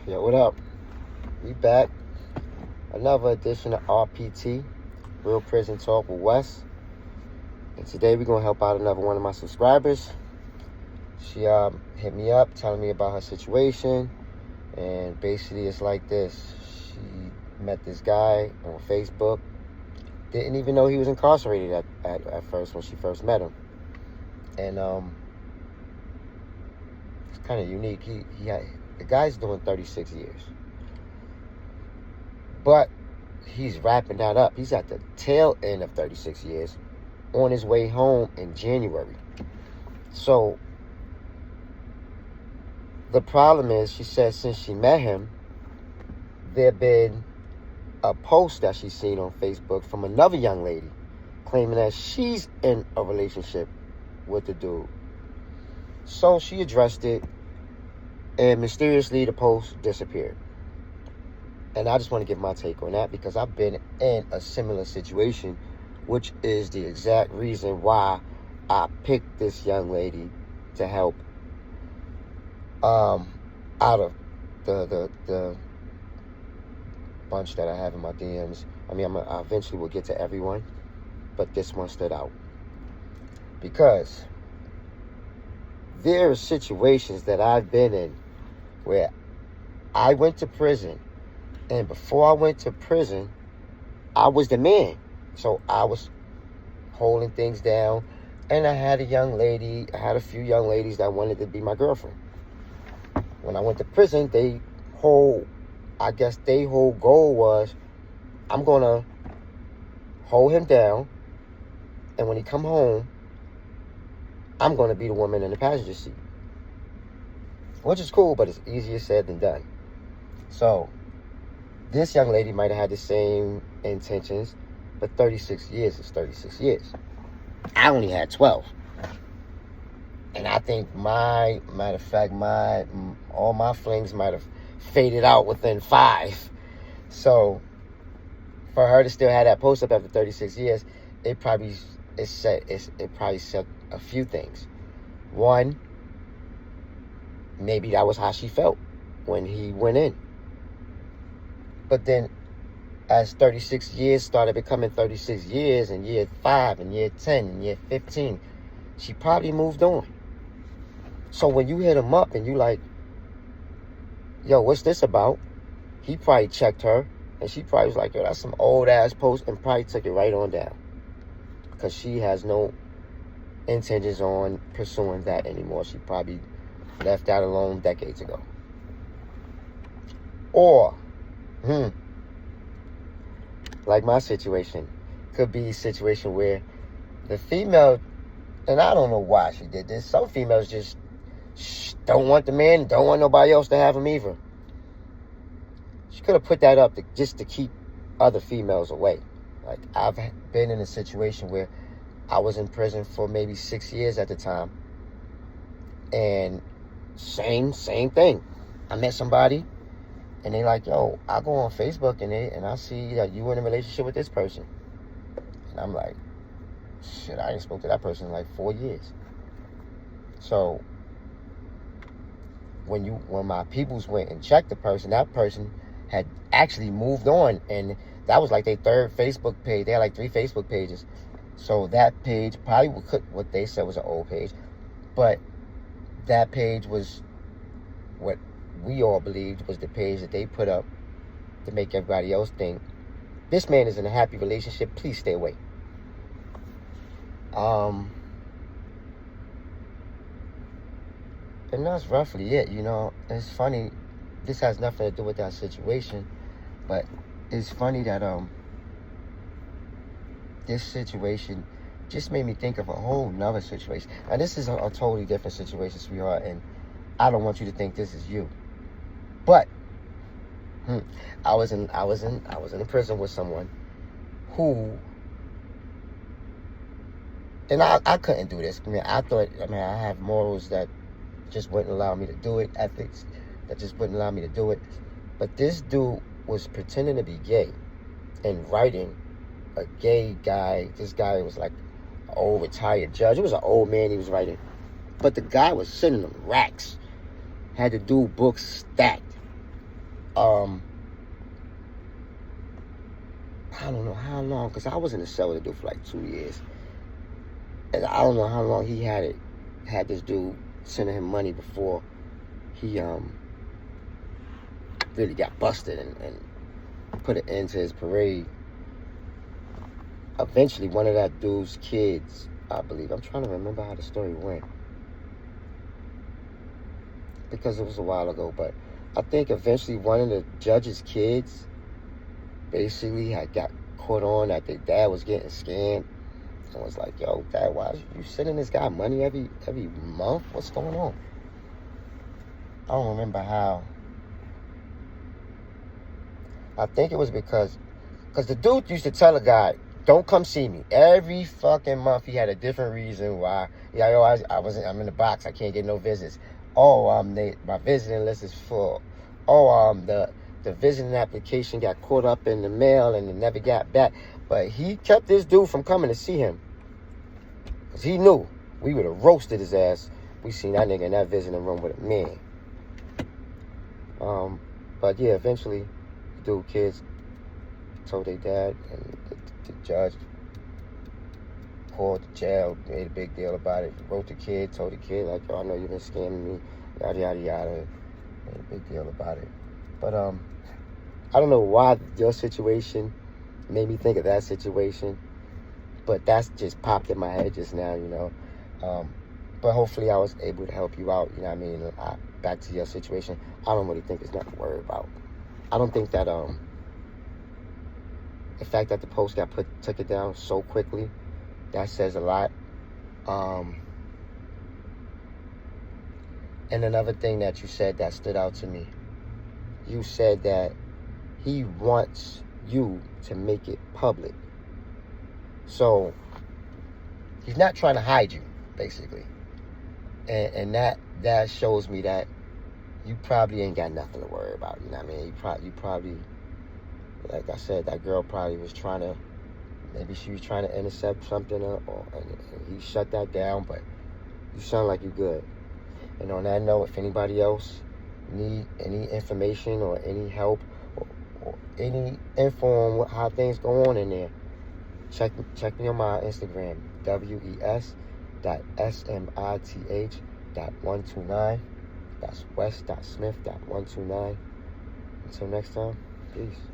Yo, what up? We back. Another edition of RPT, Real Prison Talk with Wes. And today we're going to help out another one of my subscribers. She hit me up telling me about her situation. And basically it's like this. She met this guy on Facebook. Didn't even know he was incarcerated at first when she first met him. And it's kind of unique. The guy's doing 36 years. But he's wrapping that up. He's at the tail end of 36 years on his way home in January. So the problem is, she said since she met him, there been a post that she's seen on Facebook from another young lady claiming that she's in a relationship with the dude. So she addressed it, and mysteriously the post disappeared. And I just want to give my take on that because I've been in a similar situation, which is the exact reason why I picked this young lady to help out of the bunch that I have in my DMs. I mean, I eventually will get to everyone, but this one stood out because there are situations that I've been in where I went to prison, and before I went to prison, I was the man. So I was holding things down, and I had a few young ladies that wanted to be my girlfriend. When I went to prison, their whole goal was, I'm gonna hold him down, and when he come home, I'm gonna be the woman in the passenger seat. Which is cool, but it's easier said than done. So this young lady might have had the same intentions, but 36 years is 36 years. I only had 12. And I think all my flings might have faded out within 5. So for her to still have that post up after 36 years, it probably said a few things. One, maybe that was how she felt when he went in. But then as 36 years started becoming 36 years, and year 5 and year 10 and year 15, she probably moved on. So when you hit him up and you like, yo, what's this about? He probably checked her, and she probably was like, yo, that's some old ass post, and probably took it right on down. Because she has no intentions on pursuing that anymore. She probably left that alone decades ago. Or like my situation, could be a situation where the female, and I don't know why she did this, some females just don't want the man, don't want nobody else to have him either. She could have put that up just to keep other females away. Like, I've been in a situation where I was in prison for maybe 6 years at the time, and same thing. I met somebody, and they like, yo, I go on Facebook and I see that you were in a relationship with this person. And I'm like, shit, I ain't spoke to that person in like 4 years. So when my peoples went and checked the person, that person had actually moved on, and that was like their 3rd Facebook page. They had like 3 Facebook pages. So that page probably what they said was an old page, but that page was what we all believed was the page that they put up to make everybody else think this man is in a happy relationship, please stay away. And that's roughly it. It's funny, this has nothing to do with that situation, but it's funny that this situation just made me think of a whole nother situation. And this is a totally different situation, sweetheart, and I don't want you to think this is you. But I was in a prison with someone who, and I couldn't do this. I have morals that just wouldn't allow me to do it, ethics that just wouldn't allow me to do it. But this dude was pretending to be gay and writing a gay guy. This guy was like an old retired judge. It was an old man he was writing. But the guy was sending them racks. Had to do books stacked. I don't know how long, because I was in the cell with the dude for like 2 years. And I don't know how long he had this dude sending him money before he really got busted and put an end to his parade. Eventually, one of that dude's kids, I believe, I'm trying to remember how the story went, because it was a while ago, but I think eventually one of the judge's kids basically had got caught on that their dad was getting scammed, and was like, yo, Dad, why you sending this guy money every month? What's going on? I don't remember how. I think it was because the dude used to tell a guy, don't come see me. Every fucking month he had a different reason why. Yeah, yo, I'm in the box. I can't get no visits. Oh, my visiting list is full. Oh, the visiting application got caught up in the mail and it never got back. But he kept this dude from coming to see him, because he knew we would have roasted his ass. We seen that nigga in that visiting room with a man. But yeah, eventually, the dude kids told their dad, and the judge called the jail, made a big deal about it. Wrote the kid, told the kid, like, yo, I know you've been scamming me, yada, yada, yada. Made a big deal about it. But I don't know why your situation made me think of that situation, but that's just popped in my head just now, you know. But hopefully I was able to help you out, you know what I mean? Back to your situation, I don't really think there's nothing to worry about. I don't think that the fact that the post took it down so quickly, that says a lot. And another thing that you said that stood out to me, you said that he wants you to make it public. So he's not trying to hide you, basically. And that shows me that you probably ain't got nothing to worry about. You know what I mean? You probably, like I said, that girl probably was trying to, maybe she was trying to intercept something, and he shut that down. But you sound like you're good. And on that note, if anybody else need any information or any help or any info on how things go on in there, check me on my Instagram, wes.smith.129. That's wes.smith.129. Until next time, peace.